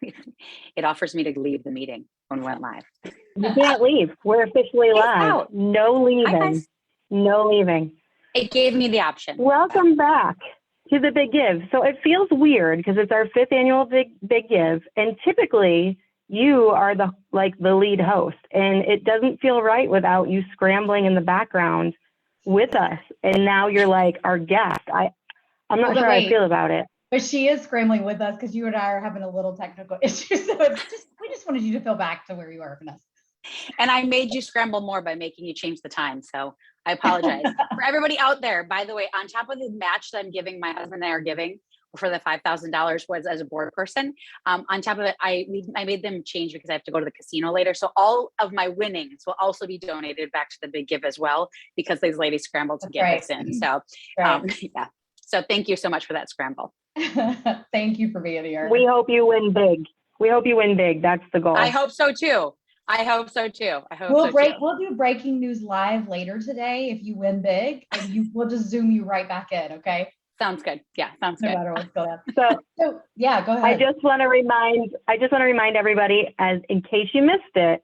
it offers me to leave the meeting when we went live. You can't leave. We're officially live. Out. No leaving. No leaving. It gave me the option. Welcome back to the Big Give. So it feels weird because it's our 5th annual Big Give, and typically you are the lead host, and it doesn't feel right without you scrambling in the background with us. And now you're like our guest. I'm not sure how I feel about it. But she is scrambling with us because you and I are having a little technical issue. So we just wanted you to feel back to where you are, Vanessa. And I made you scramble more by making you change the time. So I apologize. For everybody out there, by the way, on top of the match that I'm giving, my husband and I are giving for the $5,000 was as a board person. On top of it, I made them change because I have to go to the casino later. So all of my winnings will also be donated back to the Big Give as well, because these ladies scrambled to get this in. So yeah. So thank you so much for that scramble. Thank you for being here. We hope you win big. We hope you win big. That's the goal. I hope so too. We'll do breaking news live later today if you win big, and we'll just zoom you right back in. Okay. Sounds good. Yeah, sounds good. No matter what's going on. So yeah, go ahead. I just want to remind everybody, as in case you missed it,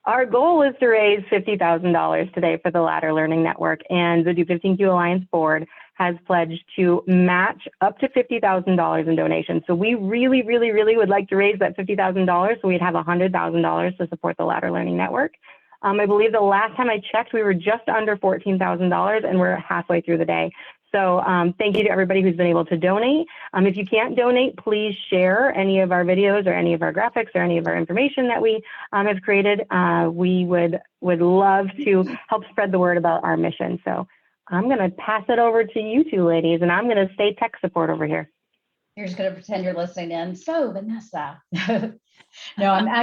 our goal is to raise $50,000 today for the Ladder Learning Network, and the Do 15Q Alliance board has pledged to match up to $50,000 in donations. So we really, really, really would like to raise that $50,000 so we'd have $100,000 to support the Ladder Learning Network. I believe the last time I checked, we were just under $14,000, and we're halfway through the day. So thank you to everybody who's been able to donate. If you can't donate, please share any of our videos or any of our graphics or any of our information that we have created. We would love to help spread the word about our mission. So I'm going to pass it over to you two ladies, and I'm going to stay tech support over here. You're just going to pretend you're listening in. So Vanessa, no,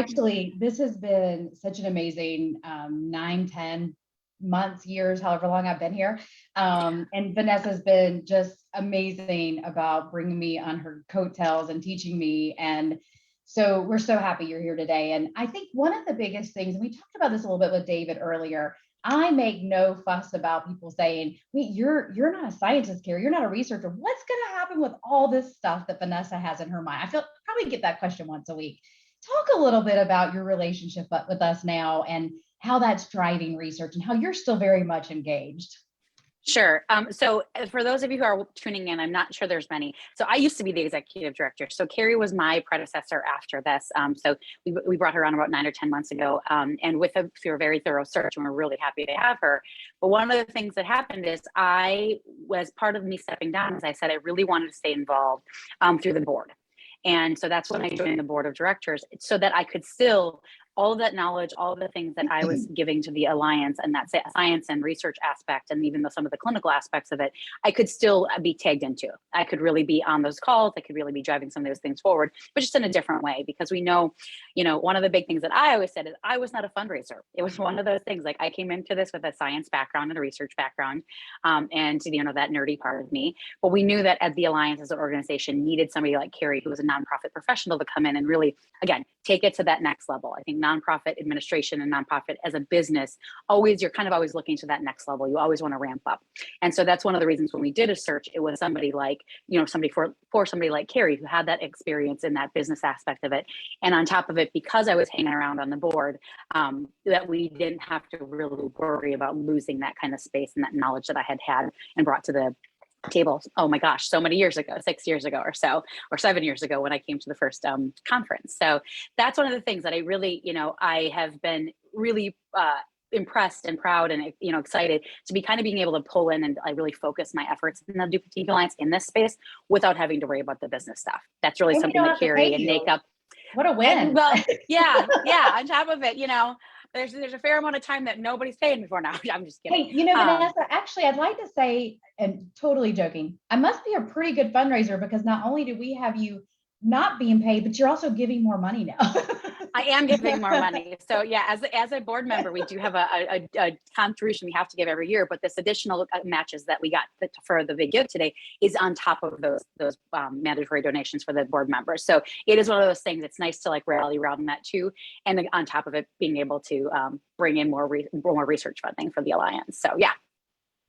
this has been such an amazing 9, 10 months, years, however long I've been here. And Vanessa's been just amazing about bringing me on her coattails and teaching me. And so we're so happy you're here today. And I think one of the biggest things, and we talked about this a little bit with David earlier, I make no fuss about people saying, wait, you're not a scientist, Carrie, you're not a researcher. What's going to happen with all this stuff that Vanessa has in her mind? I probably get that question once a week. Talk a little bit about your relationship with us now and how that's driving research and how you're still very much engaged. Sure. So for those of you who are tuning in, I'm not sure there's many. So I used to be the executive director. So Carrie was my predecessor after this. So we brought her on about 9 or 10 months ago, and through a very thorough search, and we're really happy to have her. But one of the things that happened is was part of me stepping down, as I said, I really wanted to stay involved through the board. And so that's when I joined the board of directors, so that I could still, all of that knowledge, all of the things that I was giving to the Alliance and that science and research aspect, and even some of the clinical aspects of it, I could still be tagged into. I could really be on those calls. I could really be driving some of those things forward, but just in a different way, because we know, one of the big things that I always said is I was not a fundraiser. It was one of those things, like I came into this with a science background and a research background, and that nerdy part of me. But we knew that as the Alliance, as an organization, needed somebody like Carrie, who was a nonprofit professional, to come in and really, again, take it to that next level. I think nonprofit administration and nonprofit as a business, you're kind of always looking to that next level. You always want to ramp up. And so that's one of the reasons when we did a search, it was somebody like, somebody for somebody like Carrie, who had that experience in that business aspect of it. And on top of it, because I was hanging around on the board, that we didn't have to really worry about losing that kind of space and that knowledge that I had and brought to the table. Oh my gosh, so many years ago, 6 years ago or so, or 7 years ago, when I came to the first conference. So that's one of the things that I really, I have been really impressed and proud and excited to be kind of being able to pull in, and I really focus my efforts in the Do 15Q Alliance in this space without having to worry about the business stuff. That's really something that Carrie and makeup. What a win! And, well, yeah. On top of it, there's a fair amount of time that nobody's paying me for now. I'm just kidding. Hey, Vanessa, actually, I'd like to say, and totally joking, I must be a pretty good fundraiser, because not only do we have you not being paid, but you're also giving more money now. I am giving more money. So yeah, as a board member, we do have a contribution we have to give every year, but this additional matches that we got for the Big Give today is on top of those mandatory donations for the board members. So it is one of those things. It's nice to rally around that too, and then on top of it, being able to bring in more research funding for the Alliance. So yeah.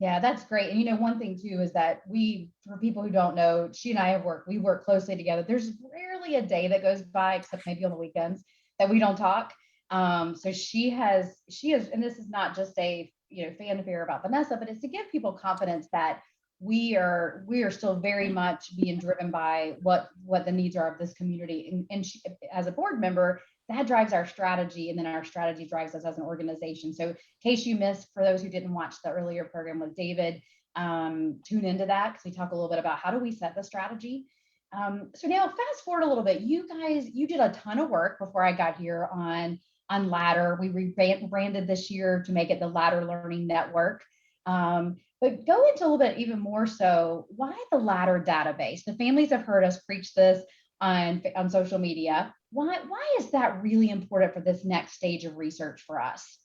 Yeah, that's great. And one thing too is that for people who don't know, she and I we work closely together. There's rarely a day that goes by, except maybe on the weekends, that we don't talk. So she has, and this is not just a, fanfare about Vanessa, but it's to give people confidence that we are still very much being driven by what the needs are of this community. And she, as a board member, that drives our strategy, and then our strategy drives us as an organization. So in case you missed, for those who didn't watch the earlier program with David, tune into that, because we talk a little bit about how do we set the strategy. So now fast forward a little bit, you guys, you did a ton of work before I got here on Ladder. We rebranded this year to make it the Ladder Learning Network. But go into a little bit even more so, why the Ladder database? The families have heard us preach this on social media. Why is that really important for this next stage of research for us?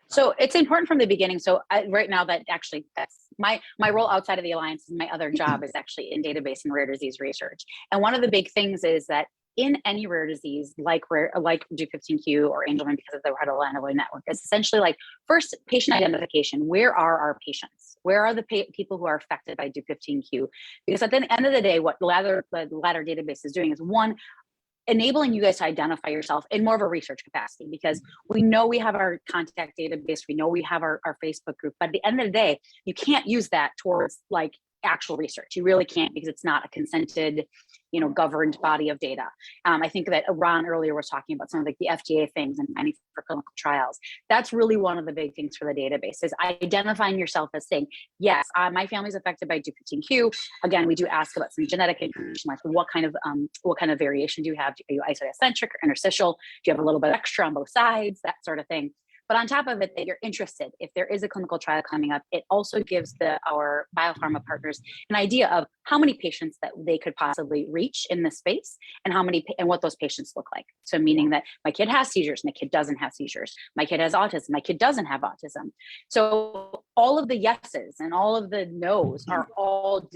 So it's important from the beginning. So right now, that's my role outside of the Alliance. My other job is actually in database and rare disease research. And one of the big things is that in any rare disease, like G15Q or Angelman, because of the Red Line Network, it's essentially like first patient identification. Where are our patients? Where are the people who are affected by G15Q? Because at the end of the day, what the Ladder database is doing is, one, enabling you guys to identify yourself in more of a research capacity, because we know we have our contact database, we know we have our Facebook group, but at the end of the day, you can't use that towards like actual research. You really can't, because it's not a consented, governed body of data. I think that Ron earlier was talking about some of like the FDA things and planning for clinical trials. That's really one of the big things for the database, is identifying yourself as saying, yes, my family's affected by G15Q. Again, we do ask about some genetic information, like what kind of variation do you have? Are you isocentric or interstitial? Do you have a little bit extra on both sides? That sort of thing. But on top of it, that you're interested, if there is a clinical trial coming up, it also gives our biopharma partners an idea of how many patients that they could possibly reach in this space, and what those patients look like. So meaning that my kid has seizures, my kid doesn't have seizures, my kid has autism, my kid doesn't have autism. So all of the yeses and all of the nos are all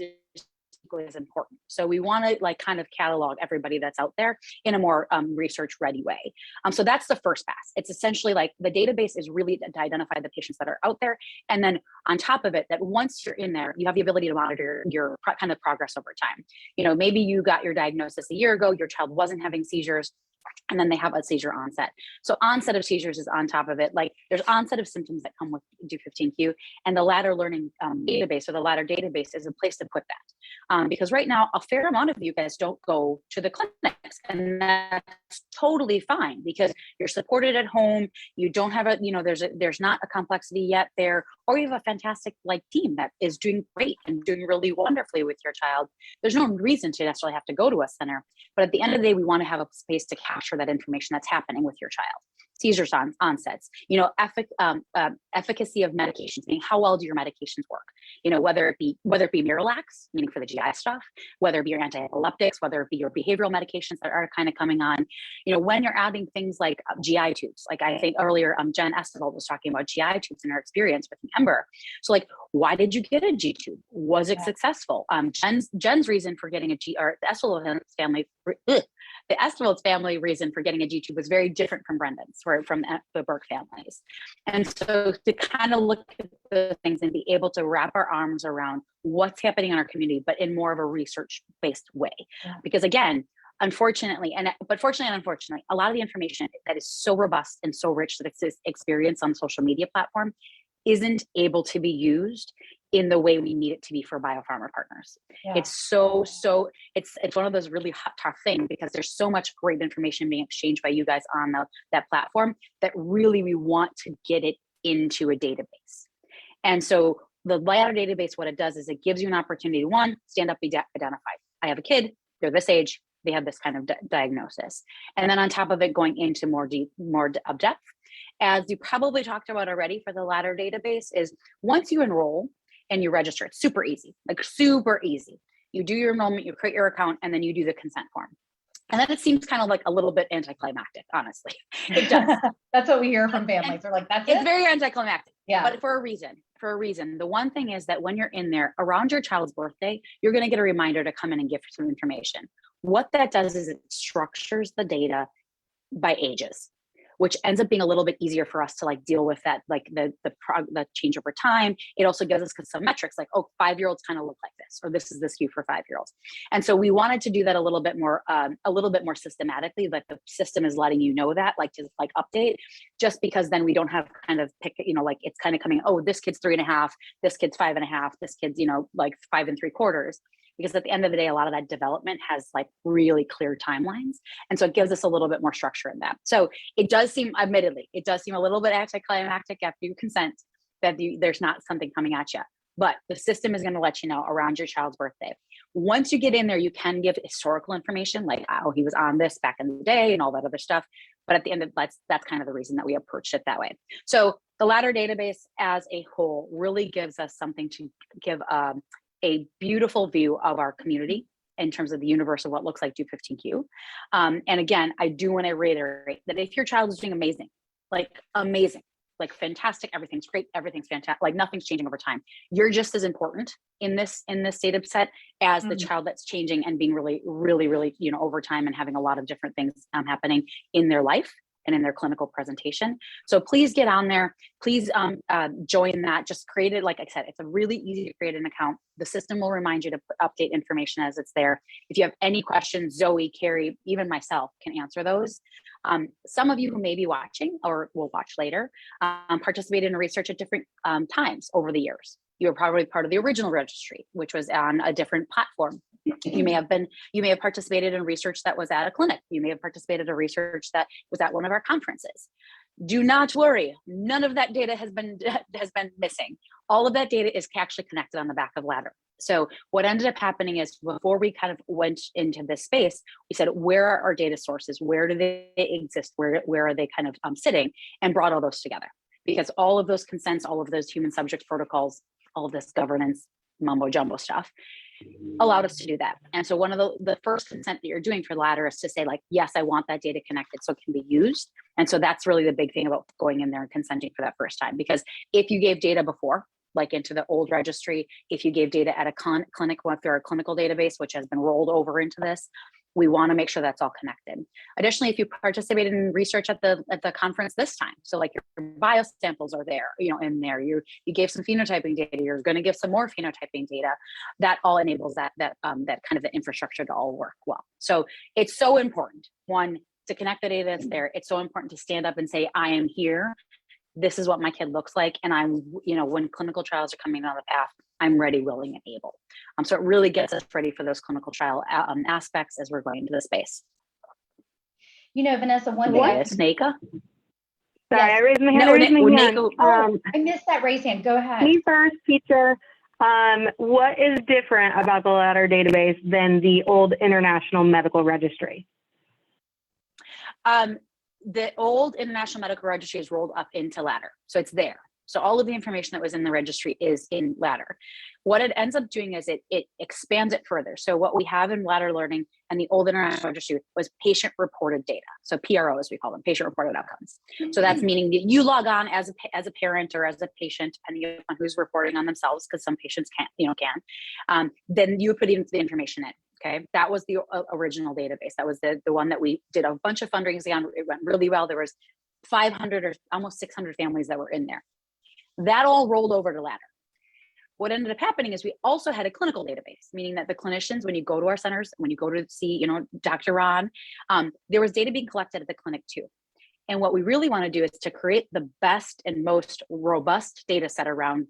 is important. So we want to like kind of catalog everybody that's out there in a more research ready way. So that's the first pass. It's essentially like the database is really to identify the patients that are out there. And then on top of it, that once you're in there, you have the ability to monitor your kind of progress over time. Maybe you got your diagnosis a year ago, your child wasn't having seizures, and then they have a seizure onset. So onset of seizures is on top of it. Like there's onset of symptoms that come with G15Q, and the Ladder Learning database, or the Ladder database, is a place to put that. Because right now, a fair amount of you guys don't go to the clinics, and that's totally fine, because you're supported at home. You don't have there's not a complexity yet there, or you have a fantastic team that is doing great and doing really wonderfully with your child. There's no reason to necessarily have to go to a center, but at the end of the day, we want to have a space to capture that information that's happening with your child. Seizures onsets, efficacy of medications, meaning how well do your medications work? Whether it be Miralax, meaning for the GI stuff, whether it be your anti-epileptics, whether it be your behavioral medications that are kind of coming on, when you're adding things like GI tubes, like I think earlier, Jen Estival was talking about GI tubes and her experience with Ember. So why did you get a G tube? Was it successful? Jen's reason for getting the Estival's family reason for getting a G tube was very different from Brendan's, or from the Burke families. And so to kind of look at the things and be able to wrap our arms around what's happening in our community, but in more of a research-based way. Yeah. Because again, fortunately and unfortunately, a lot of the information that is so robust and so rich that it's experienced on the social media platform isn't able to be used in the way we need it to be for biopharma partners. Yeah. It's it's one of those really tough things, because there's so much great information being exchanged by you guys on that platform, that really we want to get it into a database. And so the Ladder database, what it does is it gives you an opportunity to, one, stand up, be identified. I have a kid, they're this age, they have this kind of diagnosis. And then on top of it, going into more depth. As you probably talked about already for the Ladder database, is once you enroll and you register, it's super easy, super easy. You do your enrollment, you create your account, and then you do the consent form. And then it seems kind of like a little bit anticlimactic, honestly. It does. That's what we hear from families. They're like, that's it? It's very anticlimactic. Yeah. But for a reason. The one thing is that when you're in there around your child's birthday, you're going to get a reminder to come in and give some information. What that does is it structures the data by ages. which ends up being a little bit easier for us to like deal with that, like the change over time. It also gives us some metrics like, oh, 5-year-olds kind of look like this, or this is the skew for 5-year-olds. And so we wanted to do that a little bit more systematically, like the system is letting you know that, like to like update, just because then we don't have kind of pick, you know, like it's kind of coming, oh, this kid's 3.5, this kid's 5.5, this kid's, you know, like 5 3/4. Because at the end of the day, a lot of that development has like really clear timelines. And so it gives us a little bit more structure in that. So it does seem, admittedly, it does seem a little bit anticlimactic after you consent that there's not something coming at you. But the system is going to let you know around your child's birthday. Once you get in there, you can give historical information like, oh, he was on this back in the day and all that other stuff. But at the end of that's kind of the reason that we approached it that way. So the ladder database as a whole really gives us something to give a beautiful view of our community in terms of the universe of what looks like Do15Q. And again, I do want to reiterate that if your child is doing amazing, like fantastic, everything's great, everything's fantastic, like nothing's changing over time, you're just as important in this data set as the child that's changing and being really, really, really, you know, over time and having a lot of different things happening in their life and in their clinical presentation. So please get on there. Please join that. Just create it. Like I said, it's a really easy to create an account. The system will remind you to update information as it's there. If you have any questions, Zoe, Carrie, even myself can answer those. Some of you who may be watching or will watch later participated in research at different times over the years. You were probably part of the original registry, which was on a different platform. You may have participated in research that was at a clinic. You may have participated in research that was at one of our conferences. Do not worry. None of that data has been missing. All of that data is actually connected on the back of Ladder. So what ended up happening is before we kind of went into this space, we said, where are our data sources? Where do they exist? Where are they kind of sitting? And brought all those together. Because all of those consents, all of those human subject protocols, all of this governance mumbo jumbo stuff allowed us to do that. And so one of the first consent that you're doing for Ladder is to say like, yes, I want that data connected so it can be used. And so that's really the big thing about going in there and consenting for that first time. Because if you gave data before, like into the old registry, if you gave data at a clinic, went through our clinical database, which has been rolled over into this, we want to make sure that's all connected. Additionally, if you participated in research at the conference this time, so like your bio samples are there, you know, in there, you gave some phenotyping data, you're going to give some more phenotyping data, that all enables that kind of the infrastructure to all work well. So it's so important, one, to connect the data that's there. It's so important to stand up and say, I am here. This is what my kid looks like. And I'm, you know, when clinical trials are coming down the path, I'm ready, willing, and able. So it really gets us ready for those clinical trial aspects as we're going into the space. You know, Vanessa, one thing. Snaka? Sorry, Yes. I raised my hand. I missed that raise hand. Go ahead. Me first, teacher. What is different about the Ladder database than the old International Medical Registry? The old International Medical Registry is rolled up into Ladder. So it's there. So all of the information that was in the registry is in Ladder. What it ends up doing is it expands it further. So what we have in Ladder Learning and the old International Registry was patient-reported data. So PRO, as we call them, patient-reported outcomes. So that's meaning that you log on as a parent or as a patient, depending on who's reporting on themselves, because some patients can. Then you put the information in. Okay, that was the original database. That was the one that we did a bunch of fundraising on. It went really well. There was 500 or almost 600 families that were in there. That all rolled over to Ladder. What ended up happening is we also had a clinical database, meaning that the clinicians, when you go to our centers, when you go to see, Dr. Ron, there was data being collected at the clinic too. And what we really want to do is to create the best and most robust data set around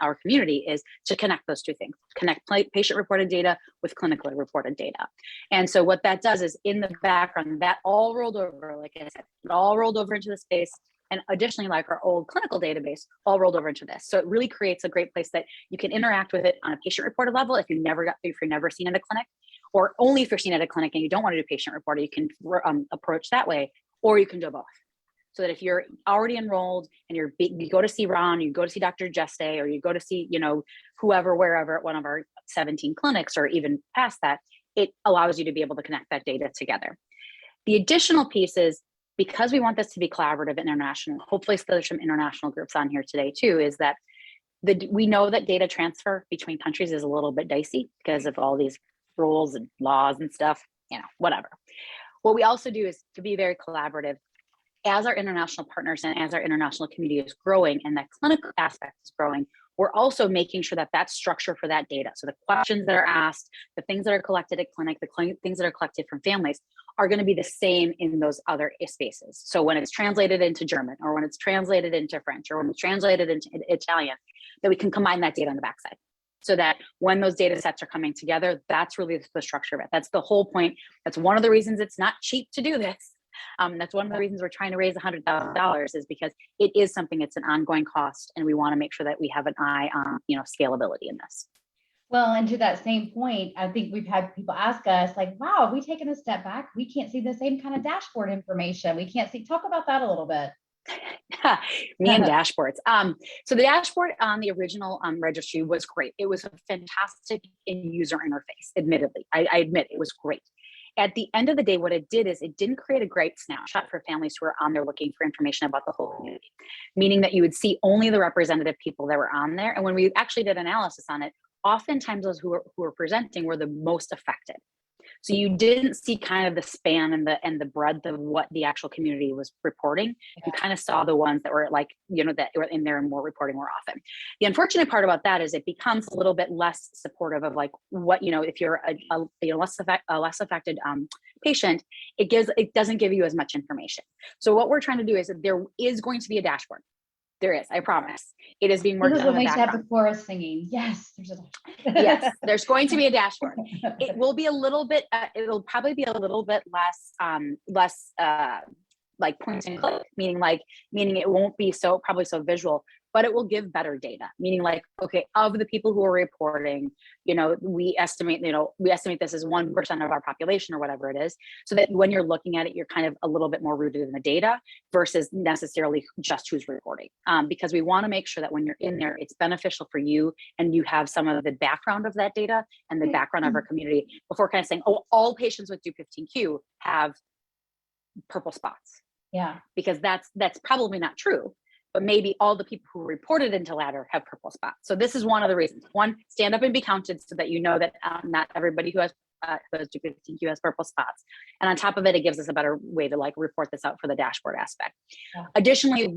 our community is to connect those two things, connect patient-reported data with clinically reported data. And so what that does is in the background, that all rolled over, like I said, it all rolled over into the space. And additionally, like our old clinical database, all rolled over into this. So it really creates a great place that you can interact with it on a patient-reported level if you're never seen at a clinic, or only if you're seen at a clinic and you don't want to do patient-reported, you can approach that way. Or you can do both. So that if you're already enrolled and you go to see Ron, you go to see Dr. Jeste, or you go to see, whoever, wherever at one of our 17 clinics, or even past that, it allows you to be able to connect that data together. The additional piece is, because we want this to be collaborative and international, hopefully there's some international groups on here today too, is that we know that data transfer between countries is a little bit dicey because of all these rules and laws and stuff, whatever. What we also do is to be very collaborative. as our international partners and as our international community is growing and that clinical aspect is growing, we're also making sure that that structure for that data, so the questions that are asked, the things that are collected at clinic, the things that are collected from families are going to be the same in those other spaces. So when it's translated into German, or when it's translated into French, or when it's translated into Italian, that we can combine that data on the backside. So that when those data sets are coming together, that's really the structure of it. That's the whole point. That's one of the reasons it's not cheap to do this. That's one of the reasons we're trying to raise $100,000, is because it is something, it's an ongoing cost, and we want to make sure that we have an eye on, scalability in this. Well, and to that same point, I think we've had people ask us like, wow, have we taken a step back? We can't see the same kind of dashboard information. We can't see, talk about that a little bit. Me and dashboards. So the dashboard on the original registry was great. It was a fantastic user interface, admittedly. I admit it was great. At the end of the day, what it did is it didn't create a great snapshot for families who are on there looking for information about the whole community, meaning that you would see only the representative people that were on there. And when we actually did analysis on it, oftentimes those who were presenting were the most affected. So you didn't see kind of the span and the breadth of what the actual community was reporting. You kind of saw the ones that were like, that were in there and more reporting more often. The unfortunate part about that is it becomes a little bit less supportive of like what, if you're a less affected patient, it doesn't give you as much information. So what we're trying to do is that there is going to be a dashboard. There is, I promise. It is being worked on in the background. Have before us singing. Yes, there's a dashboard. Yes, there's going to be a dashboard. It will be a little bit. It'll probably be a little bit less like point and click, meaning it won't be probably so visual, but it will give better data. Meaning like, okay, of the people who are reporting, we estimate this as 1% of our population or whatever it is, so that when you're looking at it, you're kind of a little bit more rooted in the data versus necessarily just who's reporting. Because we want to make sure that when you're in there, it's beneficial for you and you have some of the background of that data and the background of our community before kind of saying, oh, all patients with DUP15Q have purple spots. Yeah, because that's probably not true, but maybe all the people who reported into ladder have purple spots. So this is one of the reasons. One, stand up and be counted so that you know that not everybody who has DUP15Q has purple spots. And on top of it, it gives us a better way to like report this out for the dashboard aspect. Yeah. Additionally,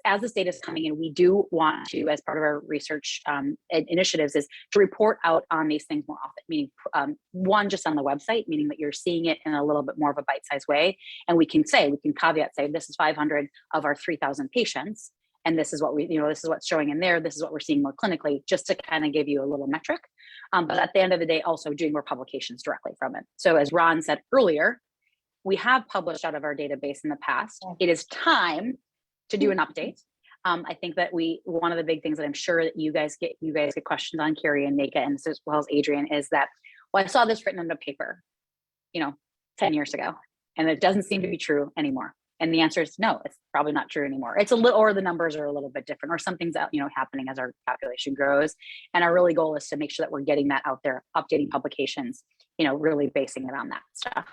as this data is coming in, we do want to, as part of our research initiatives, is to report out on these things more often, meaning one, just on the website, meaning that you're seeing it in a little bit more of a bite-sized way. And we can caveat say, this is 500 of our 3,000 patients. And this is what this is what's showing in there. This is what we're seeing more clinically, just to kind of give you a little metric. But at the end of the day, also doing more publications directly from it. So as Ron said earlier, we have published out of our database in the past. It is time to do an update. I think that one of the big things that I'm sure that you guys get questions on, Carrie and Nika, and as well as Adrian, is that, well, I saw this written in a paper, 10 years ago, and it doesn't seem to be true anymore. And the answer is no, it's probably not true anymore. It's a little, or the numbers are a little bit different, or something's out, happening as our population grows. And our really goal is to make sure that we're getting that out there, updating publications, really basing it on that stuff.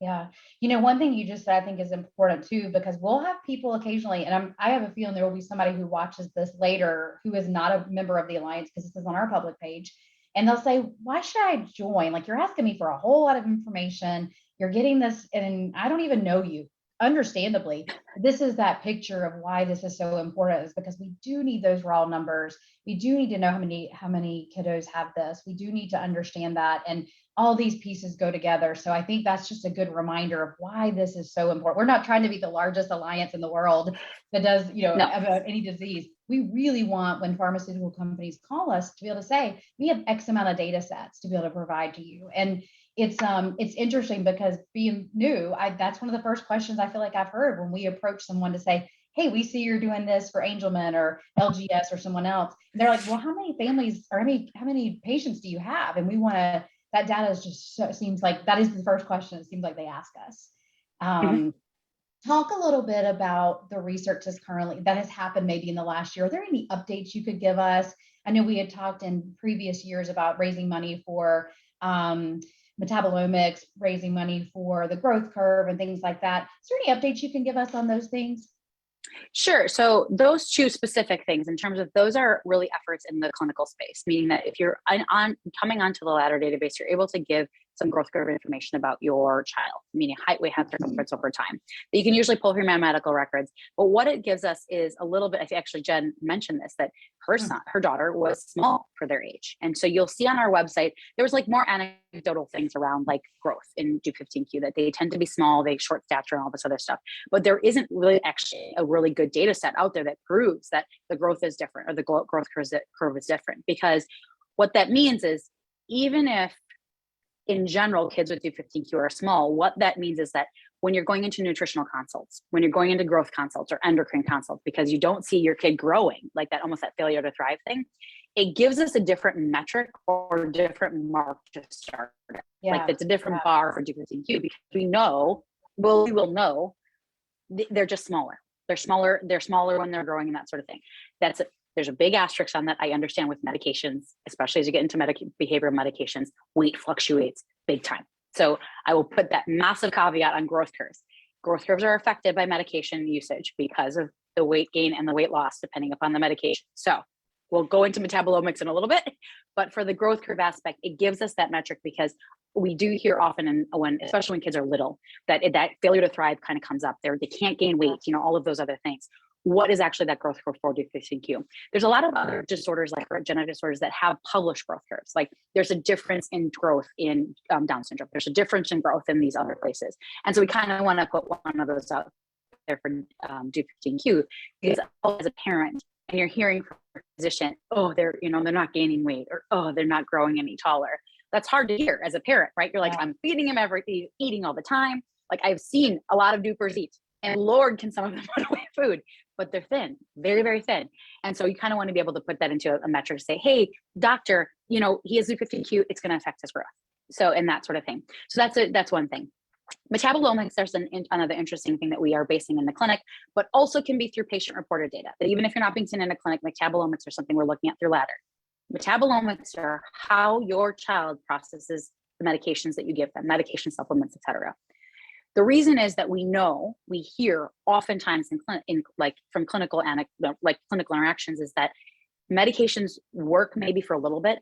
Yeah. One thing you just said, I think is important too, because we'll have people occasionally, and I have a feeling there will be somebody who watches this later who is not a member of the Alliance, because this is on our public page. And they'll say, why should I join? Like, you're asking me for a whole lot of information. You're getting this, and I don't even know you. Understandably, this is that picture of why this is so important, is because we do need those raw numbers. We do need to know how many kiddos have this. We do need to understand that, and all these pieces go together. So I think that's just a good reminder of why this is so important. We're not trying to be the largest alliance in the world that does, about any disease. We really want, when pharmaceutical companies call us, to be able to say, we have X amount of data sets to be able to provide to you. And it's interesting because being new, that's one of the first questions I feel like I've heard when we approach someone to say, hey, we see you're doing this for Angelman or LGS or someone else. And they're like, well, how many families or how many patients do you have? And we want to, that data is just, seems like that is the first question it seems like they ask us. Talk a little bit about the research that has happened maybe in the last year. Are there any updates you could give us? I know we had talked in previous years about raising money for metabolomics, raising money for the growth curve and things like that. Is there any updates you can give us on those things? Sure. So those two specific things, in terms of, those are really efforts in the clinical space, meaning that if you're coming onto the ladder database, you're able to give some growth curve information about your child, meaning height, weight, and circumference over time. That you can usually pull from your medical records. But what it gives us is a little bit, I think actually Jen mentioned this, that her daughter was small for their age. And so you'll see on our website, there was like more anecdotal things around like growth in Duke15Q, that they tend to be small, they short stature and all this other stuff. But there isn't really actually a really good data set out there that proves that the growth is different, or the growth curve is different. Because what that means is, even if in general kids with Duke15Q are small, what that means is that when you're going into nutritional consults, when you're going into growth consults or endocrine consults, because you don't see your kid growing, like that, almost that failure to thrive thing, it gives us a different metric or different mark to start at. Like it's a different bar for Duke15Q, because we know, we will know they're just smaller. They're smaller when they're growing and that sort of thing. There's a big asterisk on that. I understand with medications, especially as you get into behavioral medications, weight fluctuates big time. So I will put that massive caveat on growth curves. Growth curves are affected by medication usage because of the weight gain and the weight loss, depending upon the medication. So we'll go into metabolomics in a little bit, but for the growth curve aspect, it gives us that metric, because we do hear often, especially when kids are little, that failure to thrive kind of comes up there. They can't gain weight, all of those other things. What is actually that growth curve for Duke15Q? There's a lot of other disorders, like genetic disorders, that have published growth curves. Like there's a difference in growth in Down syndrome. There's a difference in growth in these other places. And so we kind of want to put one of those out there for Duke15Q, because as a parent, and you're hearing from a physician, oh, they're not gaining weight, or oh, they're not growing any taller. That's hard to hear as a parent, right? You're like, I'm feeding him eating all the time. Like I've seen a lot of Dupers eat, and Lord, can some of them put away food, but they're thin, very, very thin. And so you kind of want to be able to put that into a metric to say, hey, doctor, he has Duke15Q, it's going to affect his growth. So, and that sort of thing. So that's one thing. Metabolomics, there's another interesting thing that we are basing in the clinic, but also can be through patient-reported data. That even if you're not being seen in a clinic, metabolomics are something we're looking at through Ladder. Metabolomics are how your child processes the medications that you give them, medication supplements, et cetera. The reason is that we hear oftentimes from clinical interactions, is that medications work maybe for a little bit,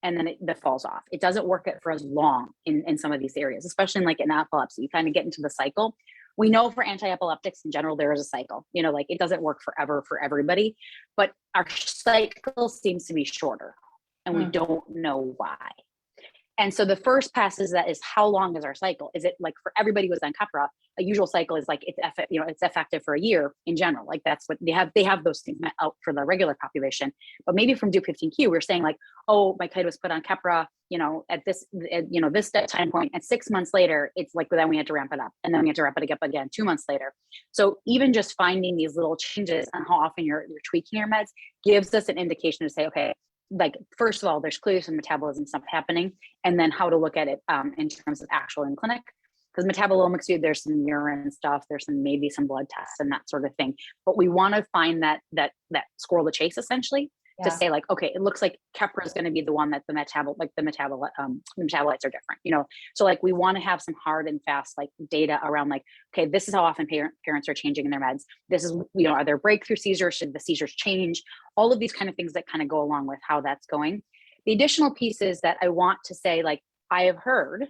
and then it falls off. It doesn't work for as long in some of these areas, especially in epilepsy. You kind of get into the cycle. We know for anti-epileptics in general, there is a cycle, it doesn't work forever for everybody, but our cycle seems to be shorter, and we don't know why. And so the first pass is how long is our cycle? Is it like for everybody who's on Keppra, a usual cycle is like, it's effective for a year in general. Like that's what they have those things met out for the regular population. But maybe from Duke15Q, we're saying like, oh, my kid was put on Keppra, at this time point, and 6 months later, it's like, then we had to ramp it up, and then we had to ramp it up again 2 months later. So even just finding these little changes on how often you're tweaking your meds gives us an indication to say, okay, like, first of all, there's clearly some metabolism stuff happening, and then how to look at it in terms of actual in clinic. Because metabolomics, there's some urine stuff, there's maybe some blood tests and that sort of thing. But we want to find that squirrel to chase, essentially, to say like, okay, it looks like Keppra is going to be the one that the metabolites are different, So like, we want to have some hard and fast data around like, okay, this is how often parents are changing in their meds. This is, are there breakthrough seizures? Should the seizures change? All of these kind of things that kind of go along with how that's going. The additional pieces that I want to say, like, I have heard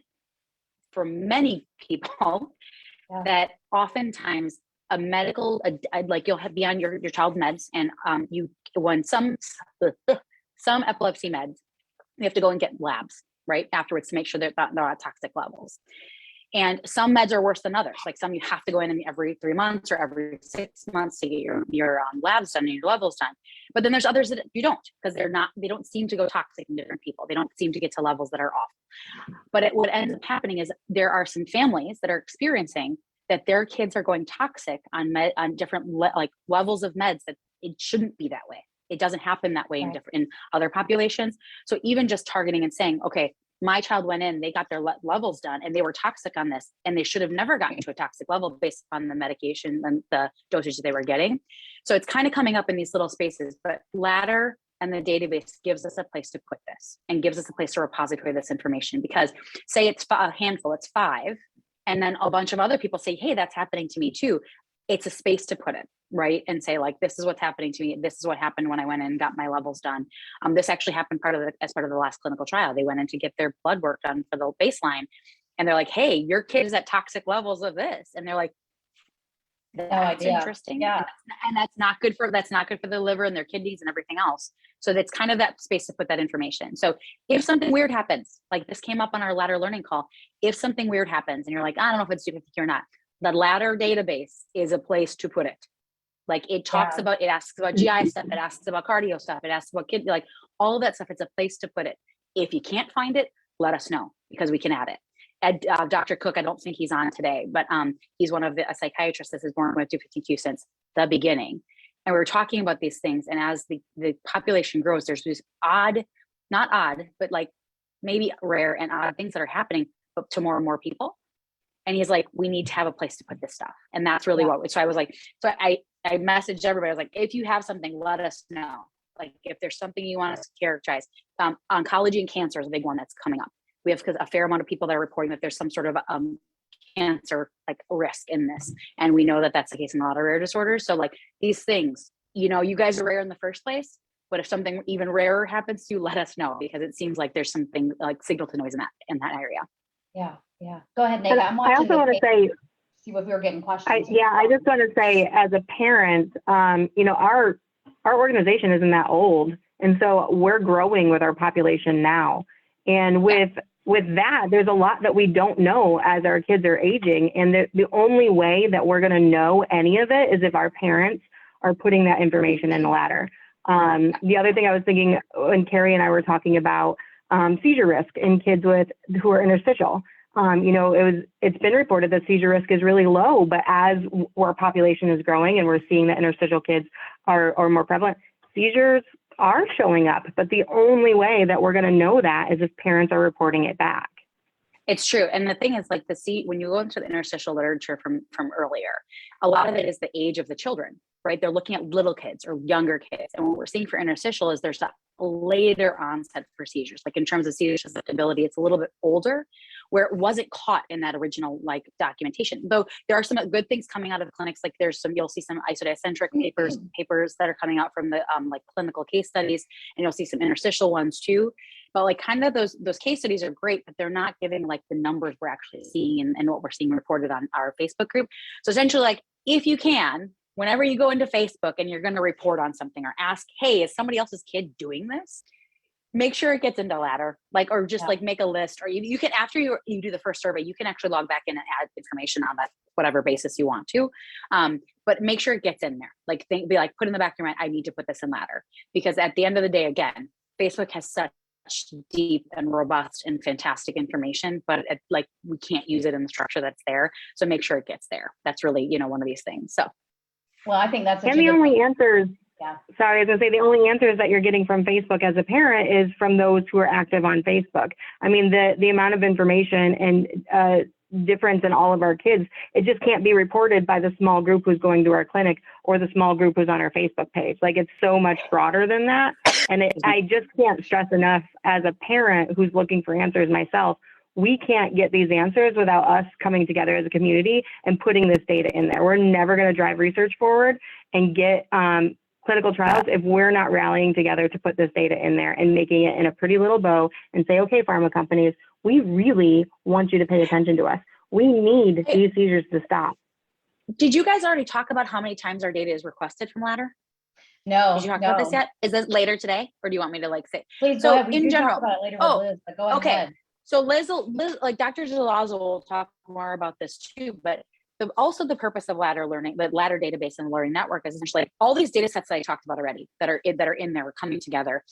from many people that oftentimes a medical, like you'll be on your child's meds, and when some epilepsy meds, you have to go and get labs right afterwards to make sure they're not toxic levels. And some meds are worse than others. Like some you have to go in every 3 months or every 6 months to get your labs done and your levels done. But then there's others that you don't, because they don't seem to go toxic in different people. They don't seem to get to levels that are off. But what ends up happening is there are some families that are experiencing that their kids are going toxic on different levels of meds, that it shouldn't be that way. It doesn't happen that way in other populations. So even just targeting and saying, okay, my child went in, they got their levels done, and they were toxic on this, and they should have never gotten to a toxic level based on the medication and the dosage they were getting. So it's kind of coming up in these little spaces, but Ladder and the database gives us a place to put this, and gives us a place to repository this information. Because say it's a handful, it's 5, and then a bunch of other people say, hey, that's happening to me too. it's a space to put it, right? And say like, this is what's happening to me. This is what happened when I went in and got my levels done. This actually happened as part of the last clinical trial. They went in to get their blood work done for the baseline. And they're like, hey, your kid is at toxic levels of this. And they're like, that's interesting. Yeah. And that's not good for the liver and their kidneys and everything else. So that's kind of that space to put that information. So if something weird happens, like this came up on our ladder learning call, if something weird happens and you're like, I don't know if it's 250 or not, the ladder database is a place to put it. Like it talks about, it asks about GI stuff, it asks about cardio stuff, it asks about kid, like all of that stuff. It's a place to put it. If you can't find it, let us know because we can add it. Dr. Cook, I don't think he's on today, but he's one of a psychiatrist that has worked with 215Q since the beginning. And we were talking about these things. And as the population grows, there's these not odd, but like maybe rare and odd things that are happening, but to more and more people. And he's like, we need to have a place to put this stuff. And that's really so I was like, so I messaged everybody. I was like, if you have something, let us know. Like if there's something you want us to characterize. Oncology and cancer is a big one that's coming up. We have a fair amount of people that are reporting that there's some sort of cancer like risk in this. And we know that that's the case in a lot of rare disorders. So like these things, you guys are rare in the first place, but if something even rarer happens to you, let us know because it seems like there's something like signal to noise in that area. Yeah. Yeah. Go ahead, Nate. I also want to say, see if we were getting questions. I just want to say as a parent, our organization isn't that old. And so we're growing with our population now. And with that, there's a lot that we don't know as our kids are aging. And the only way that we're going to know any of it is if our parents are putting that information in the ladder. The other thing I was thinking when Carrie and I were talking about seizure risk in kids who are interstitial. It's been reported that seizure risk is really low, but as our population is growing and we're seeing that interstitial kids are more prevalent, seizures are showing up. But the only way that we're going to know that is if parents are reporting it back. It's true. And the thing is like when you go into the interstitial literature from earlier, a lot of it is the age of the children, right? They're looking at little kids or younger kids. And what we're seeing for interstitial is there's a later onset for seizures. Like in terms of seizure susceptibility, it's a little bit older where it wasn't caught in that original like documentation. Though there are some good things coming out of the clinics. Like you'll see some isodiacentric papers that are coming out from the like clinical case studies, and you'll see some interstitial ones too. But like kind of those case studies are great, but they're not giving like the numbers we're actually seeing and what we're seeing reported on our Facebook group. So essentially like, if you can, whenever you go into Facebook and you're going to report on something or ask, hey, is somebody else's kid doing this? Make sure it gets into ladder, like, or just like make a list, or you can, after you do the first survey, you can actually log back in and add information on that, whatever basis you want to. But make sure it gets in there. Like be like, put in the back of your mind, I need to put this in ladder, because at the end of the day, again, Facebook has such deep and robust and fantastic information, but like we can't use it in the structure that's there. So make sure it gets there. That's really, one of these things. So. Well, I think that's the only answers. Sorry, I was going to say the only answers that you're getting from Facebook as a parent is from those who are active on Facebook. I mean, the amount of information and difference in all of our kids, it just can't be reported by the small group who's going to our clinic or the small group who's on our Facebook page. Like it's so much broader than that. And I just can't stress enough as a parent who's looking for answers myself, we can't get these answers without us coming together as a community and putting this data in there. We're never going to drive research forward and get clinical trials if we're not rallying together to put this data in there and making it in a pretty little bow and say, okay, pharma companies, we really want you to pay attention to us. We need these seizures to stop. Did you guys already talk about how many times our data is requested from Ladder? No. Did you talk about this yet? Is this later today, or do you want me to like say? Please so go ahead. In general, talk about it later with Liz, but go ahead. Okay. So Liz, like Dr. Zalazo will talk more about this too, but also the purpose of Ladder learning, the Ladder database and learning network is essentially like all these data sets that I talked about already that are in there coming together,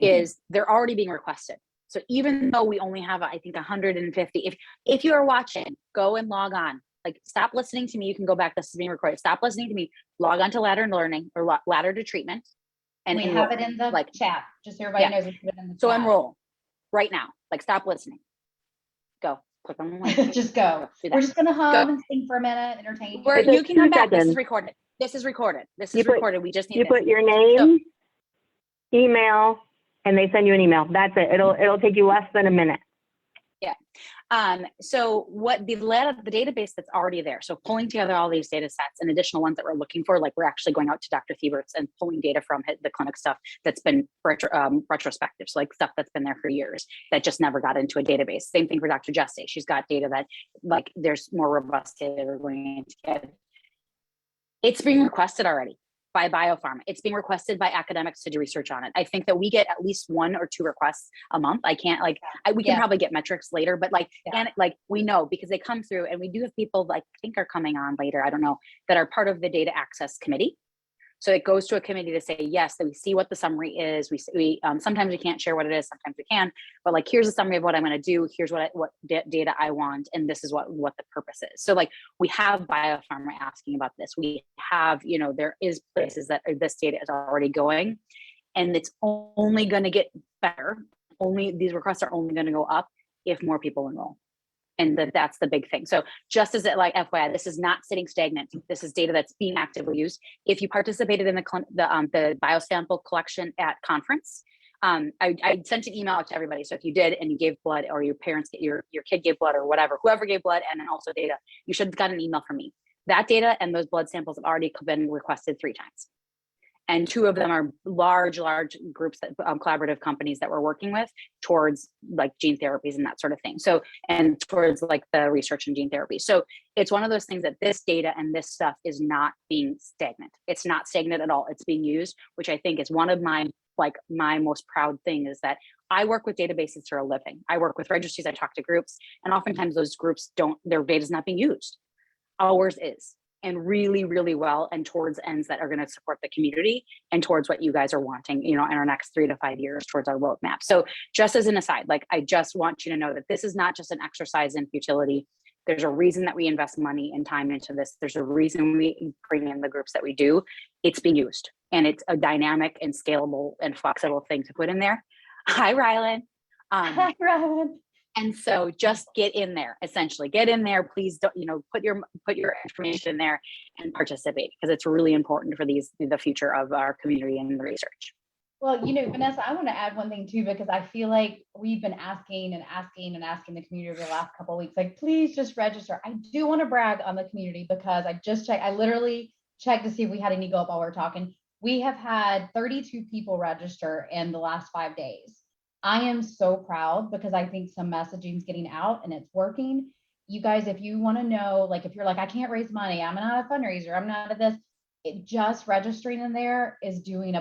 is they're already being requested. So even though we only have, I think 150, if you are watching, go and log on. Like stop listening to me. You can go back. This is being recorded. Stop listening to me. Log on to Ladder and Learning or Ladder to Treatment. And we have it in the chat. Just so everybody knows we put it in the chat. So enroll right now. Like stop listening. Go. Click on the link. Just go. We're just gonna hum and sing for a minute, entertain you. You can come back. This is recorded. This is recorded. We just need put your name, email, and they send you an email. That's it. It'll take you less than a minute. Yeah. So what the database that's already there, so pulling together all these data sets and additional ones that we're looking for, like we're actually going out to Dr. Thiebert's and pulling data from the clinic stuff that's been retrospective, so like stuff that's been there for years that just never got into a database. Same thing for Dr. Jesse. She's got data that like there's more robust data we're going to get. It's being requested already by biopharma. It's being requested by academics to do research on it. I think that we get at least 1 or 2 requests a month. I can't we can probably get metrics later, but and we know because they come through, and we do have people like I think are coming on later, I don't know, that are part of the data access committee. So it goes to a committee to say, yes, that we see what the summary is. We sometimes we can't share what it is, sometimes we can, but like, here's a summary of what I'm going to do. Here's what data I want. And this is what the purpose is. So like we have biopharma asking about this. We have, there is places that this data is already going, and it's only going to get better. These requests are only going to go up if more people enroll. And that's the big thing. So just as FYI, this is not sitting stagnant. This is data that's being actively used. If you participated in the biosample collection at conference, I sent an email out to everybody. So if you did and you gave blood, or your parents, your kid gave blood, or whatever, whoever gave blood, and then also data, you should have gotten an email from me. That data and those blood samples have already been requested 3 times. And 2 of them are large groups that collaborative companies that we're working with towards like gene therapies and that sort of thing. So, and towards like the research in gene therapy. So it's one of those things that this data and this stuff is not being stagnant. It's not stagnant at all. It's being used, which I think is one of my most proud thing is that I work with databases for a living. I work with registries, I talk to groups, and oftentimes those groups their data is not being used. Ours is. And really, really well, and towards ends that are going to support the community and towards what you guys are wanting, in our next 3 to 5 years towards our roadmap. So just as an aside, I just want you to know that this is not just an exercise in futility. There's a reason that we invest money and time into this. There's a reason we bring in the groups that we do. It's being used, and it's a dynamic and scalable and flexible thing to put in there. Hi, Rylan. Hi, Rylan. And so just get in there, essentially get in there. Please don't, put your information in there and participate, because it's really important for the future of our community and the research. Well, Vanessa, I want to add one thing too, because I feel like we've been asking the community over the last couple of weeks, like, please just register. I do want to brag on the community because I just checked. I literally checked to see if we had any go up while we were talking. We have had 32 people register in the last 5 days. I am so proud because I think some messaging is getting out and it's working. You guys, if you want to know, like, if you're like, I can't raise money, I'm not a fundraiser, I'm not at this, just registering in there is doing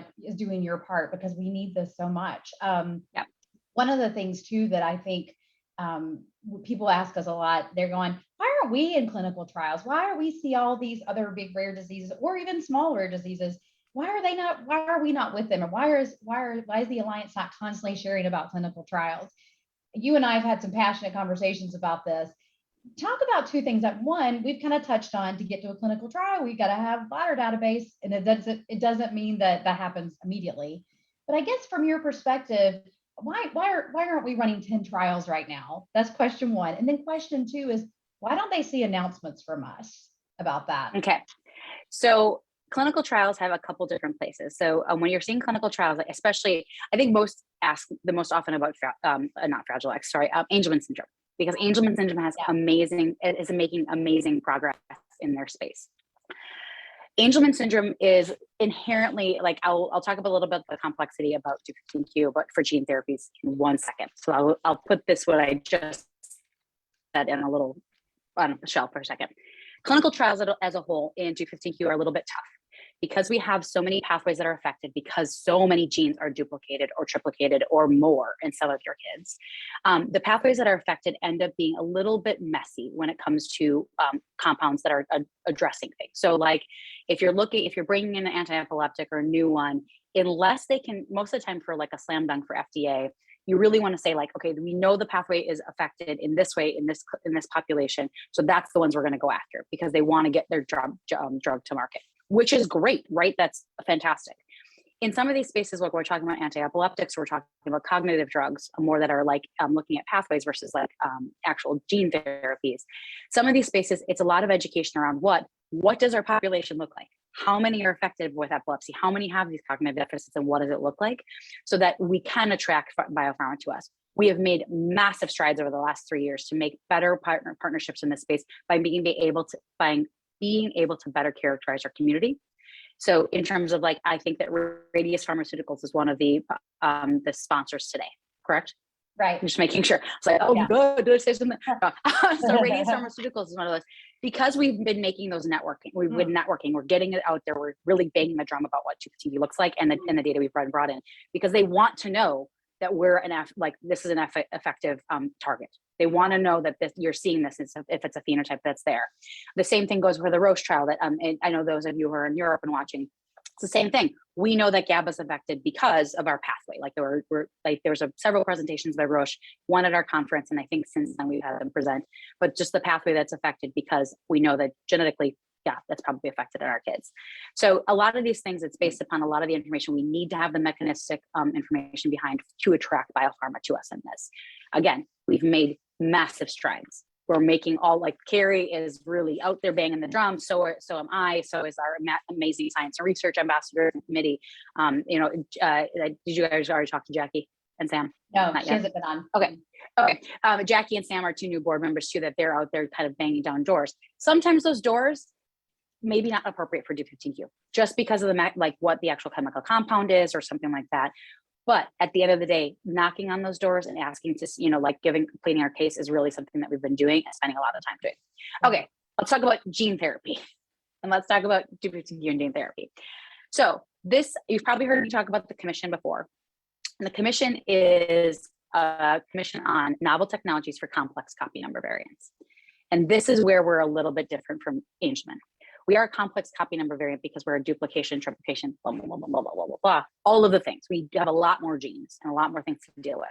your part, because we need this so much. One of the things too that I think people ask us a lot, they're going, why aren't we in clinical trials? Why are we see all these other big rare diseases or even small rare diseases? Why are we not with them? Or why is the Alliance not constantly sharing about clinical trials? You and I have had some passionate conversations about this. Talk about 2 things. That one, we've kind of touched on, to get to a clinical trial, we got to have bladder database, and it doesn't mean that happens immediately. But I guess from your perspective, why aren't we running 10 trials right now? That's question 1. And then question 2 is, why don't they see announcements from us about that? Okay, so clinical trials have a couple different places. So when you're seeing clinical trials, especially, I think most ask the most often about Angelman syndrome, because Angelman syndrome is making amazing progress in their space. Angelman syndrome is inherently, I'll talk a little bit the complexity about Dup15q, but for gene therapies in 1 second. So I'll put what I just said in a little on the shelf for a second. Clinical trials as a whole in Dup15q are a little bit tough, because we have so many pathways that are affected, because so many genes are duplicated or triplicated or more in some of your kids. The pathways that are affected end up being a little bit messy when it comes to compounds that are addressing things. So if you're bringing in an anti-epileptic or a new one, unless they can, most of the time for like a slam dunk for FDA, you really want to say okay, we know the pathway is affected in this way, in this population. So that's the ones we're going to go after, because they want to get their drug to market, which is great, right? That's fantastic. In some of these spaces, we're talking about anti-epileptics, we're talking about cognitive drugs, more that are looking at pathways versus actual gene therapies. Some of these spaces, it's a lot of education around what does our population look like? How many are affected with epilepsy? How many have these cognitive deficits, and what does it look like? So that we can attract biopharma to us. We have made massive strides over the last 3 years to make better partnerships in this space by being able to better characterize our community. So in terms of like, I think that Radius Pharmaceuticals is one of the sponsors today, correct? Right. I'm just making sure. It's like, oh, Yeah. good. Did I say something? No. So Radius Pharmaceuticals is one of those, because we've been making those networking. We've been networking. We're getting it out there. We're really banging the drum about what TV looks like and the data we've brought in, because they want to know that we're this is an effective target. They want to know that you're seeing this if it's a phenotype that's there. The same thing goes for the Roche trial that and I know those of you who are in Europe and watching. It's the same thing. We know that GABA is affected because of our pathway. Like there was several presentations by Roche, one at our conference, and I think since then we've had them present. But just the pathway that's affected, because we know that genetically, yeah, that's probably affected in our kids. So a lot of these things, it's based upon a lot of the information. We need to have the mechanistic information behind to attract biopharma to us in this. Again, we've made massive strides. We're making like Carrie is really out there banging the drum. So am I. So is our amazing science and research ambassador committee. Did you guys already talk to Jackie and Sam? No, she hasn't been on. Okay. Jackie and Sam are two new board members too, that they're out there kind of banging down doors. Sometimes those doors maybe not appropriate for D15Q, just because of what the actual chemical compound is or something like that. But at the end of the day, knocking on those doors and asking to, pleading our case is really something that we've been doing and spending a lot of time doing. Okay, let's talk about gene therapy. And let's talk about D15Q and gene therapy. So you've probably heard me talk about the commission before. And the commission is a commission on novel technologies for complex copy number variants. And this is where we're a little bit different from Angelman. We are a complex copy number variant because we're a duplication, triplication, blah, blah, blah, blah, blah, blah, blah, blah, all of the things. We have a lot more genes and a lot more things to deal with.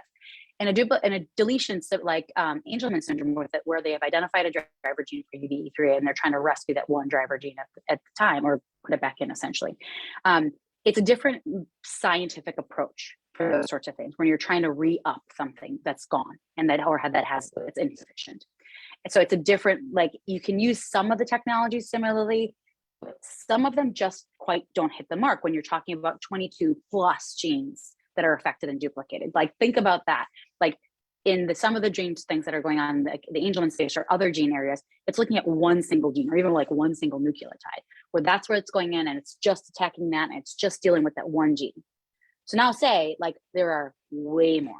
And a deletion, so like Angelman syndrome, where they have identified a driver gene for UBE3A and they're trying to rescue that one driver gene at the time, or put it back in essentially. It's a different scientific approach for those sorts of things when you're trying to re-up something that's gone and it's insufficient. So it's a different, you can use some of the technologies similarly, but some of them just quite don't hit the mark when you're talking about 22 plus genes that are affected and duplicated. Think about that. In some of the genes things that are going on in the Angelman space or other gene areas, it's looking at one single gene or even one single nucleotide, where that's where it's going in and it's just attacking that and it's just dealing with that one gene. So now say there are way more.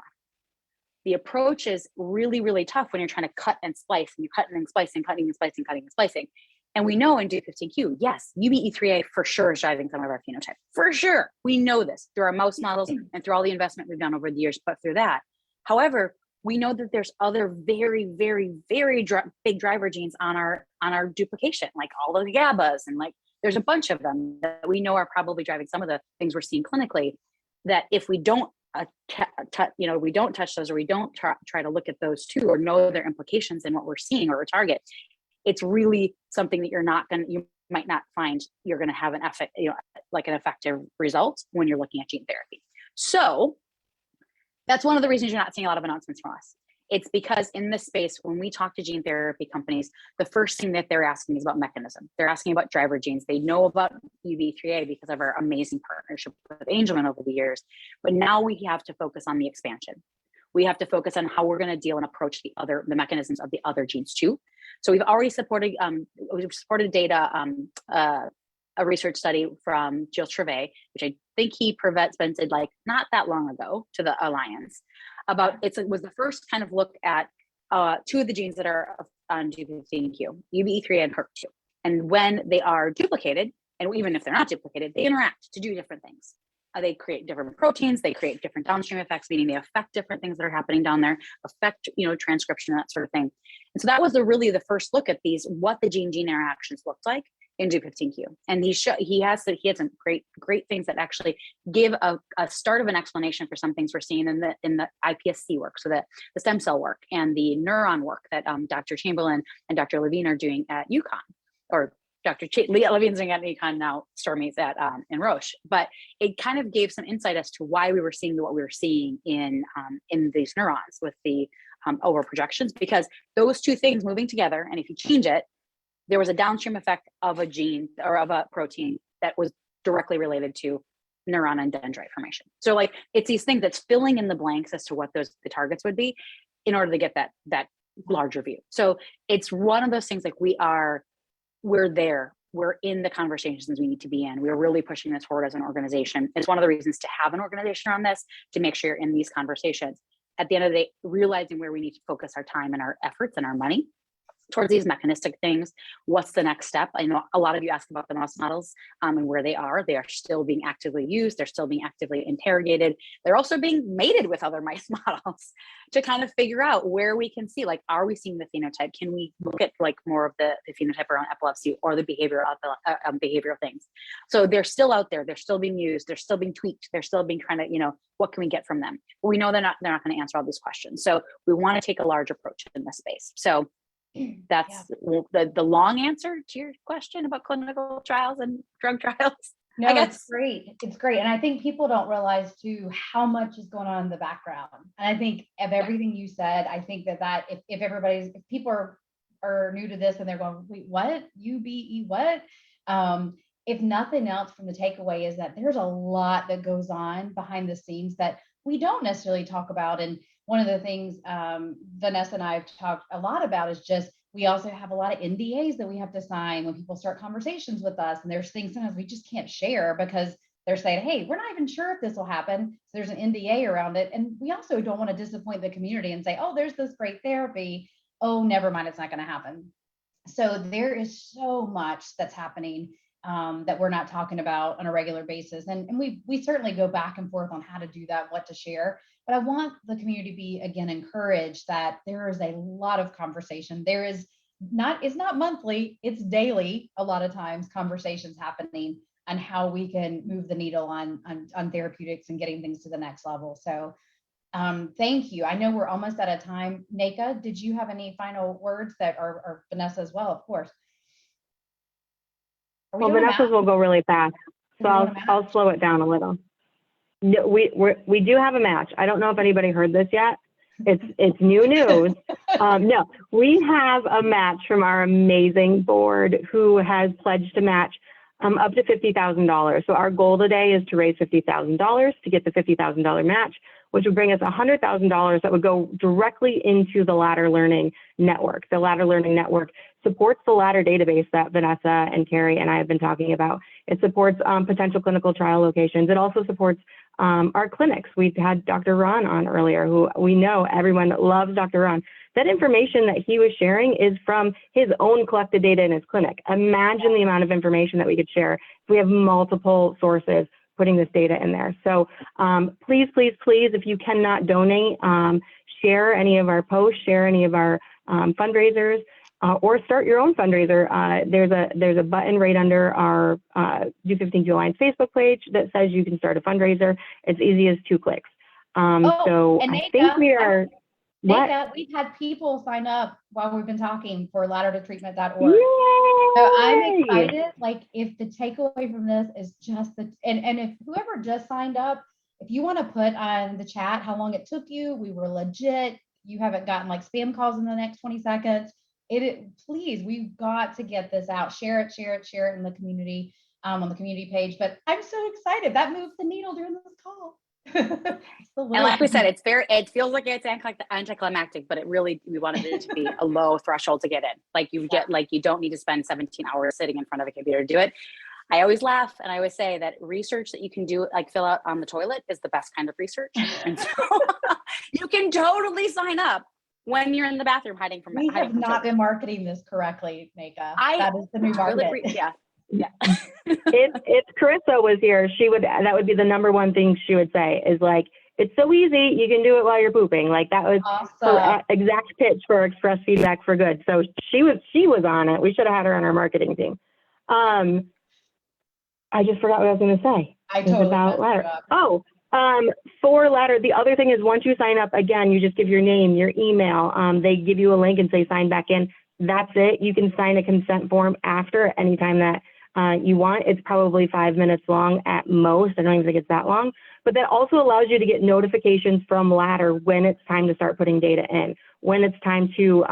The approach is really, really tough when you're trying to cut and splice and you're cutting and splicing, cutting and splicing, cutting and splicing. And we know in D15Q, yes, UBE3A for sure is driving some of our phenotype. For sure. We know this through our mouse models and through all the investment we've done over the years, but through that. However, we know that there's other very, very, very big driver genes on our duplication, like all of the GABAs, and there's a bunch of them that we know are probably driving some of the things we're seeing clinically, that if we don't we don't touch those, or we don't try to look at those too, or know their implications in what we're seeing or a target, it's really something that you might not find you're going to have an effective result when you're looking at gene therapy. So that's one of the reasons you're not seeing a lot of announcements from us. It's because in this space, when we talk to gene therapy companies, the first thing that they're asking is about mechanism. They're asking about driver genes. They know about UB3A because of our amazing partnership with Angelman over the years. But now we have to focus on the expansion. We have to focus on how we're going to deal and approach the mechanisms of the other genes too. So we've already supported data, a research study from Gilles Trevet, which I think he presented not that long ago to the Alliance. It was the first kind of look at two of the genes that are on D15Q, UBE3 and HERC2. And when they are duplicated, and even if they're not duplicated, they interact to do different things. They create different proteins, they create different downstream effects, meaning they affect different things that are happening down there, affect transcription, that sort of thing. And so that was really the first look at what the gene interactions looked like in D15Q. And he had some great things that actually give a start of an explanation for some things we're seeing in the iPSC work, so that the stem cell work and the neuron work that Dr. Chamberlain and Dr. Levine are doing at UConn, or Dr. Levine's doing at UConn now, Stormy's at in Roche. But it kind of gave some insight as to why we were seeing what we were seeing in these neurons with the over projections, because those two things moving together, and if you change it, there was a downstream effect of a gene or of a protein that was directly related to neuron and dendrite formation. So like, it's these things that's filling in the blanks as to what the targets would be in order to get that larger view. So it's one of those things like we're there. We're in the conversations we need to be in. We're really pushing this forward as an organization. It's one of the reasons to have an organization around this, to make sure you're in these conversations. At the end of the day, realizing where we need to focus our time and our efforts and our money towards these mechanistic things. What's the next step? I know a lot of you asked about the mouse models and where they are. They are still being actively used. They're still being actively interrogated. They're also being mated with other mice models to kind of figure out where we can see, like, are we seeing the phenotype? Can we look at like more of the phenotype around epilepsy or the behavioral things? So they're still out there. They're still being used. They're still being tweaked. They're still being trying to, what can we get from them? But we know they're not going to answer all these questions. So we want to take a large approach in this space. So that's the long answer to your question about clinical trials and drug trials. No, it's great. It's great. And I think people don't realize too how much is going on in the background. And I think of everything you said, I think that if people are new to this and they're going, wait, what? UBE, what? If nothing else from the takeaway is that there's a lot that goes on behind the scenes that we don't necessarily talk about. And one of the things Vanessa and I have talked a lot about is just, we also have a lot of NDAs that we have to sign when people start conversations with us. And there's things sometimes we just can't share because they're saying, hey, we're not even sure if this will happen. So there's an NDA around it. And we also don't want to disappoint the community and say, oh, there's this great therapy. Oh, never mind, it's not going to happen. So there is so much that's happening that we're not talking about on a regular basis. And we certainly go back and forth on how to do that, what to share. But I want the community to be, again, encouraged that there is a lot of conversation. It's not monthly, it's daily, a lot of times, conversations happening on how we can move the needle on therapeutics and getting things to the next level. So thank you. I know we're almost out of time. Neka, did you have any final words or Vanessa as well, of course? Well, Vanessa's will go really fast, so I'll slow it down a little. No, we do have a match. I don't know if anybody heard this yet. It's new news. No, we have a match from our amazing board who has pledged to match up to $50,000. So our goal today is to raise $50,000 to get the $50,000 match, which would bring us $100,000 that would go directly into the Ladder Learning Network. The Ladder Learning Network supports the Ladder database that Vanessa and Carrie and I have been talking about. It supports potential clinical trial locations. It also supports our clinics. We've had Dr. Ron on earlier, who we know everyone loves Dr. Ron. That information that he was sharing is from his own collected data in his clinic. Imagine the amount of information that we could share if we have multiple sources putting this data in there. So please, please, please, if you cannot donate, share any of our posts, share any of our fundraisers, or start your own fundraiser. There's a button right under our Do 15Q Alliance Facebook page that says you can start a fundraiser. It's easy as 2 clicks. So I think we are. Neka, we've had people sign up while we've been talking for laddertotreatment.org. So I'm excited. Like, if the takeaway from this is just and if whoever just signed up, if you want to put on the chat how long it took you, we were legit. You haven't gotten like spam calls in the next 20 seconds. Please, we've got to get this out. Share it in the community, on the community page. But I'm so excited. That moved the needle during this call. And like we said, it feels like it's anticlimactic, but we wanted it to be a low threshold to get in. Like you don't need to spend 17 hours sitting in front of a computer to do it. I always laugh and I always say that research that you can do, like fill out on the toilet, is the best kind of research. And so you can totally sign up when you're in the bathroom hiding from. We have not been marketing this correctly, Neka. That is the new market. Yeah. If Carissa was here, that would be the number one thing she would say is like, it's so easy, you can do it while you're pooping. Like that was her exact pitch for Express Feedback for Good. So she was on it. We should have had her on our marketing team. I just forgot what I was going to say. I totally about Ladder. For Ladder, the other thing is once you sign up, again, you just give your name, your email. They give you a link and say sign back in. That's it. You can sign a consent form after anytime that you want. It's probably 5 minutes long at most. I don't even think it's that long, but that also allows you to get notifications from Ladder when it's time to start putting data in, when it's time to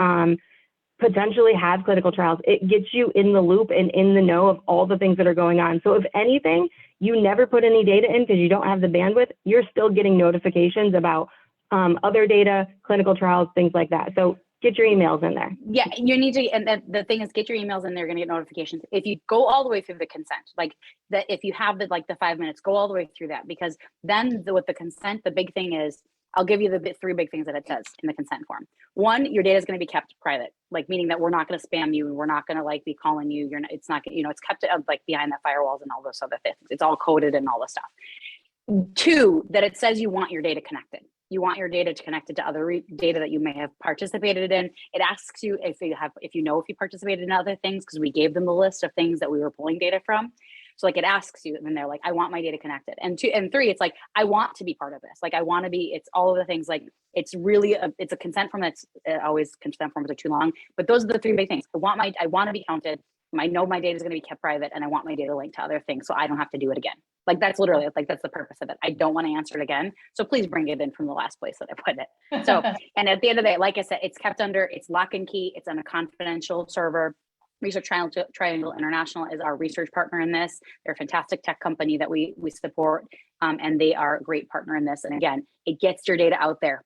potentially have clinical trials. It gets you in the loop and in the know of all the things that are going on. So if anything, you never put any data in because you don't have the bandwidth, you're still getting notifications about other data, clinical trials, things like that. So get your emails in there. Yeah, you need to, and the thing is, get your emails in there, you're gonna get notifications. If you go all the way through the consent, like that, if you have the 5 minutes, go all the way through that, because then with the consent, the big thing is, I'll give you the three big things that it says in the consent form. One, your data is going to be kept private, like meaning that we're not going to spam you, we're not going to like be calling you. You're not, it's not, it's kept like behind the firewalls and all those other things. It's all coded and all this stuff. Two, that it says you want your data connected. You want your data connected to other data that you may have participated in. It asks you if you participated in other things, because we gave them the list of things that we were pulling data from. So like it asks you, and they're like, I want my data connected. And two and three, it's like, I want to be part of this. Like I want to be, it's all of the things, like it's really, it's a consent form that's always, consent forms are too long, but those are the three big things. I want to be counted. I know my data is going to be kept private, and I want my data linked to other things so I don't have to do it again. Like that's literally, like that's the purpose of it. I don't want to answer it again. So please bring it in from the last place that I put it. So, and at the end of the day, like I said, it's kept under, it's lock and key. It's on a confidential server. Research Triangle International is our research partner in this. They're a fantastic tech company that we support, and they are a great partner in this. And again, it gets your data out there.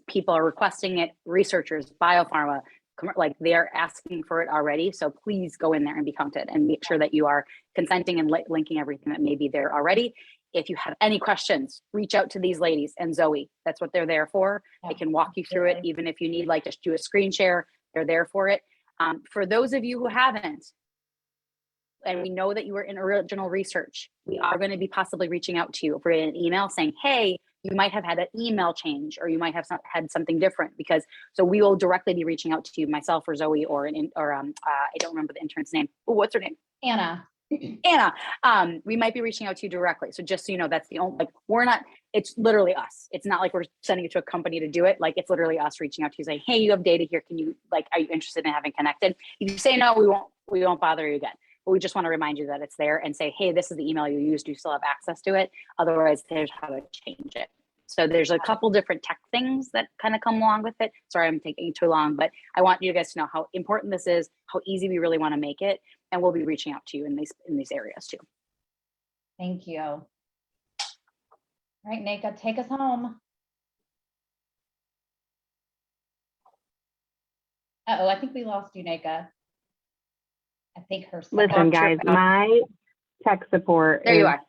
People are requesting it, researchers, biopharma, like they're asking for it already. So please go in there and be counted and make sure that you are consenting and linking everything that may be there already. If you have any questions, reach out to these ladies and Zoe. That's what they're there for. They can walk you through it. Even if you need like just do a screen share, they're there for it. For those of you who haven't, and we know that you were in original research, we are going to be possibly reaching out to you for an email saying, hey, you might have had an email change, or you might have had something different, so we will directly be reaching out to you, myself or Zoe, or I don't remember the intern's name. Oh, what's her name? Anna. Anna. We might be reaching out to you directly. So just so you know, that's the only, it's literally us. It's not like we're sending it to a company to do it. Like it's literally us reaching out to you saying, hey, you have data here. Can you, are you interested in having connected? If you say no, we won't bother you again. But we just want to remind you that it's there and say, hey, this is the email you used. Do you still have access to it? Otherwise, here's how to change it. So there's a couple different tech things that kind of come along with it. Sorry, I'm taking too long, but I want you guys to know how important this is, how easy we really want to make it. And we'll be reaching out to you in these areas too. Thank you. All right, Nika, take us home. Uh-oh, I think we lost you, Nika. I think her. Listen, guys, my tech support there you are.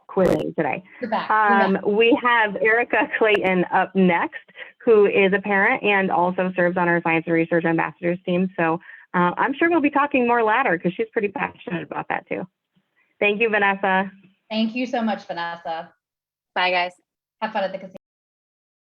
Quitting today. You're back. We have Erica Clayton up next, who is a parent and also serves on our Science and Research Ambassadors team. So I'm sure we'll be talking more ladder because she's pretty passionate about that too. Thank you, Vanessa. Thank you so much, Vanessa. Bye, guys. Have fun at the casino.